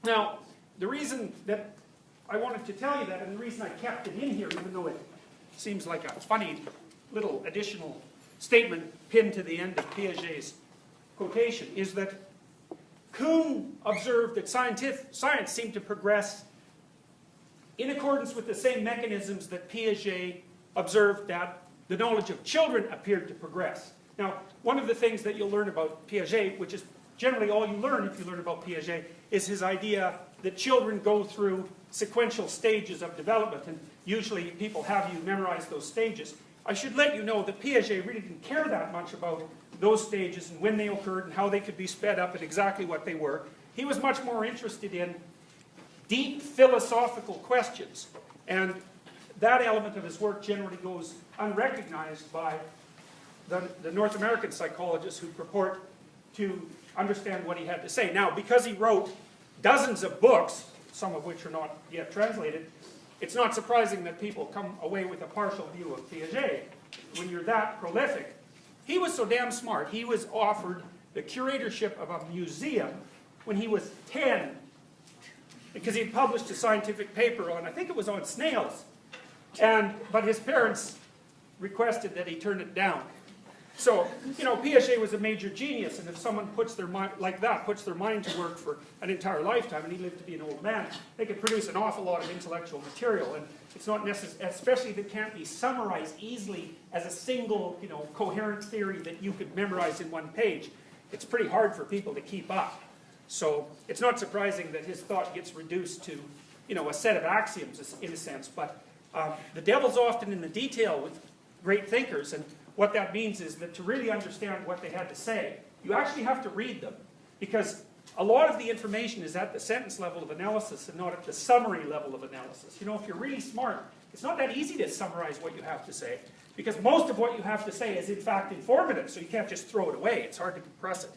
Now, the reason that I wanted to tell you that, and the reason I kept it in here, even though it seems like a funny little additional statement pinned to the end of Piaget's quotation, is that Kuhn observed that science seemed to progress in accordance with the same mechanisms that Piaget observed that the knowledge of children appeared to progress. Now, one of the things that you'll learn about Piaget, which is generally all you learn if you learn about Piaget, is his idea that children go through sequential stages of development, and usually people have you memorize those stages. I should let you know that Piaget really didn't care that much about those stages and when they occurred and how they could be sped up and exactly what they were. He was much more interested in deep philosophical questions, and that element of his work generally goes unrecognized by the North American psychologists who purport to understand what he had to say. Now, because he wrote dozens of books, some of which are not yet translated, it's not surprising that people come away with a partial view of Piaget. When you're that prolific, he was so damn smart. He was offered the curatorship of a museum when he was 10, because he had published a scientific paper on, I think it was on snails, but his parents requested that he turn it down. So, you know, Piaget was a major genius, and if someone puts their mind like that, puts their mind to work for an entire lifetime, and he lived to be an old man, they could produce an awful lot of intellectual material, and it's not necessary, especially if it can't be summarized easily as a single, you know, coherent theory that you could memorize in one page. It's pretty hard for people to keep up. So it's not surprising that his thought gets reduced to, you know, a set of axioms in a sense. But the devil's often in the detail with great thinkers, and what that means is that to really understand what they had to say, you actually have to read them, because a lot of the information is at the sentence level of analysis and not at the summary level of analysis. You know, if you're really smart, it's not that easy to summarize what you have to say, because most of what you have to say is in fact informative, so you can't just throw it away. It's hard to compress it.